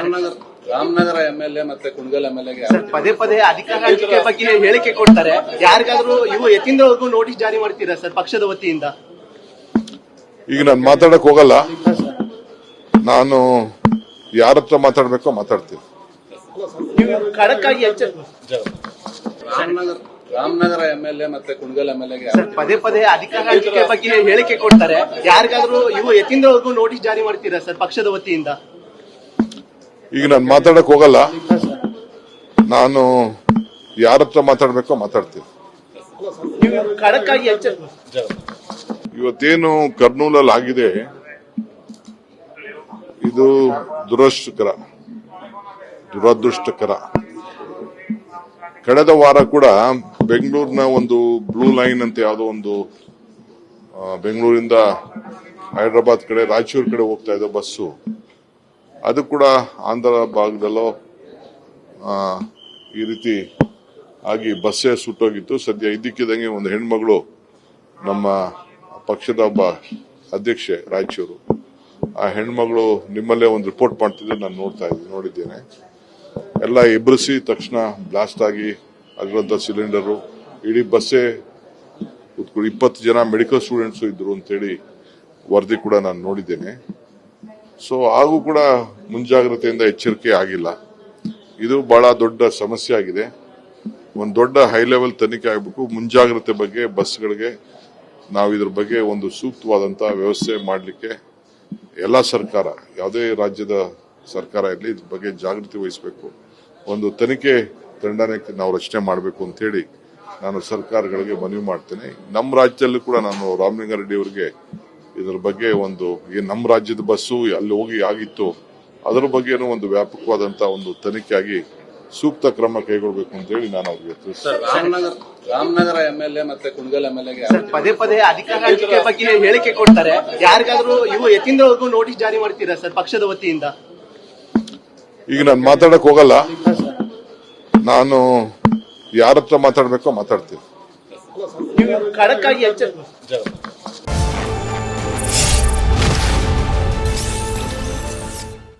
Ramanagara MLA ಮತ್ತೆ ಕುಣಗಲ್ ಎಂಎಲ್ಎಗೆ ಪದೇ ಪದೇ ಅಧಿಕಾರ ಹಂಚಿಕೆ ಬಗ್ಗೆ ಹೇಳಿಕೆ ಕೊಡ್ತಾರೆ. ಯಾರಿಗಾದ್ರೂ ಇವು ಯತೀಂದ್ರವರೆಗೂ ನೋಟಿಸ್ ಜಾರಿ ಮಾಡ್ತೀರಾ ಸರ್ ಪಕ್ಷದ ವತಿಯಿಂದ? ಈಗ ನಾನು ಮಾತಾಡಕ್ ಹೋಗಲ್ಲ. ನಾನು ಯಾರ ಹತ್ರ ಮಾತಾಡ್ಬೇಕೋ ಮಾತಾಡ್ತೀನಿ. ಖಡಕ್ ಆಗಿ ರಾಮನಗರ ಎಂಎಲ್ಎ ಮತ್ತೆ ಕುಣಗಲ್ ಎಂಎಲ್ಎಗೆ ಪದೇ ಪದೇ ಅಧಿಕಾರ ಹಂಚಿಕೆ ಬಗ್ಗೆ ಹೇಳಿಕೆ ಕೊಡ್ತಾರೆ. ಯಾರಿಗಾದ್ರೂ ಇವು ಯತೀಂದ್ರವರೆಗೂ ನೋಟಿಸ್ ಜಾರಿ ಮಾಡ್ತೀರಾ ಸರ್ ಪಕ್ಷದ ವತಿಯಿಂದ? ಈಗ ನಾನು ಮಾತಾಡಕ್ ಹೋಗಲ್ಲ. ನಾನು ಯಾರ ಹತ್ರ ಮಾತಾಡ್ಬೇಕೋ ಮಾತಾಡ್ತೀನಿ. ಖಡಕ್ ಆಗಿ ಇವತ್ತೇನು ಕರ್ನೂಲಲ್ಲಿ ಆಗಿದೆ ಇದು ದುರದೃಷ್ಟಕರ. ಕಳೆದ ವಾರ ಕೂಡ ಬೆಂಗಳೂರಿನ ಒಂದು ಬ್ಲೂ ಲೈನ್ ಅಂತ ಯಾವುದೋ ಒಂದು ಬೆಂಗಳೂರಿಂದ ಹೈದರಾಬಾದ್ ಕಡೆ ರಾಯಚೂರು ಕಡೆ ಹೋಗ್ತಾ ಇದ್ದ ಬಸ್ಸು, ಅದು ಕೂಡ ಆಂಧ್ರ ಭಾಗದಲ್ಲೋ ಈ ರೀತಿ ಆಗಿ ಬಸ್ಸೇ ಸುಟ್ಟೋಗಿತ್ತು. ಸದ್ಯ ಇದ್ದಕ್ಕಿದ್ದಂಗೆ ಒಂದು ಹೆಣ್ಮಗಳು, ನಮ್ಮ ಪಕ್ಷದ ಒಬ್ಬ ಅಧ್ಯಕ್ಷೆ ರಾಯಚೂರು, ಆ ಹೆಣ್ಮಗಳು ನಿಮ್ಮಲ್ಲೇ ಒಂದು ರಿಪೋರ್ಟ್ ಮಾಡ್ತಿದ್ರೆ ನಾನು ನೋಡಿದ್ದೇನೆ. ಎಲ್ಲ ಎಬ್ಬರಿಸಿ ತಕ್ಷಣ ಬ್ಲಾಸ್ಟ್ ಆಗಿ ಅದರಂತ ಸಿಲಿಂಡರು, ಇಡೀ ಬಸ್ಸೇ 20 ಜನ ಮೆಡಿಕಲ್ ಸ್ಟೂಡೆಂಟ್ಸ್ ಇದ್ರು ಅಂತೇಳಿ ವರದಿ ಕೂಡ ನಾನು ನೋಡಿದ್ದೇನೆ. ಸೊ ಹಾಗೂ ಕೂಡ ಮುಂಜಾಗ್ರತೆಯಿಂದ ಎಚ್ಚರಿಕೆ ಆಗಿಲ್ಲ. ಇದು ಬಹಳ ದೊಡ್ಡ ಸಮಸ್ಯೆ ಆಗಿದೆ. ಒಂದು ದೊಡ್ಡ ಹೈ ಲೆವೆಲ್ ತನಿಖೆ ಆಗಬೇಕು. ಮುಂಜಾಗ್ರತೆ ಬಗ್ಗೆ ಬಸ್ಗಳಿಗೆ ನಾವು ಇದ್ರ ಬಗ್ಗೆ ಒಂದು ಸೂಕ್ತವಾದಂತಹ ವ್ಯವಸ್ಥೆ ಮಾಡಲಿಕ್ಕೆ ಎಲ್ಲ ಸರ್ಕಾರ, ಯಾವುದೇ ರಾಜ್ಯದ ಸರ್ಕಾರ ಇರಲಿ, ಇದ್ರ ಬಗ್ಗೆ ಜಾಗೃತಿ ವಹಿಸಬೇಕು. ಒಂದು ತನಿಖೆ ತಂಡನೆ ನಾವು ರಚನೆ ಮಾಡಬೇಕು ಅಂತ ಹೇಳಿ ನಾನು ಸರ್ಕಾರಗಳಿಗೆ ಮನವಿ ಮಾಡ್ತೇನೆ. ನಮ್ಮ ರಾಜ್ಯದಲ್ಲೂ ಕೂಡ ನಾನು ರಾಮಲಿಂಗಾರೆಡ್ಡಿ ಅವರಿಗೆ ಇದರ ಬಗ್ಗೆ ಒಂದು ನಮ್ಮ ರಾಜ್ಯದ ಬಸ್ಸು ಅಲ್ಲಿ ಹೋಗಿ ಆಗಿತ್ತು, ಅದರ ಬಗ್ಗೆನೂ ಒಂದು ವ್ಯಾಪಕವಾದಂತಹ ಒಂದು ತನಿಖೆ ಆಗಿ ಸೂಕ್ತ ಕ್ರಮ ಕೈಗೊಳ್ಳಬೇಕು ಅಂತ ಹೇಳಿ ನಾನು ಅವ್ರಿಗೆ ರಾಮನಗರ ಎಂಎಲ್ಎ ಮತ್ತೆ ಕುಣಗಲ್ ಎಂಎಲ್ಎಗೆ ಪದೇ ಪದೇ ಅಧಿಕಾರ ಹಂಚಿಕೆ ಬಗ್ಗೆ ಹೇಳಿಕೆ ಕೊಡ್ತಾರೆ. ಯಾರಿಗಾದ್ರೂ ಇವು ಯತೀಂದ್ರವರೆಗೂ ನೋಟಿಸ್ ಜಾರಿ ಮಾಡ್ತೀರಾ ಸರ್ ಪಕ್ಷದ ವತಿಯಿಂದ? ಈಗ ನಾನು ಮಾತಾಡಕ್ ಹೋಗಲ್ಲ. ನಾನು ಯಾರ ಹತ್ರ ಮಾತಾಡ್ಬೇಕೋ ಮಾತಾಡ್ತೀನಿ. ಖಡಕ್ ಆಗಿ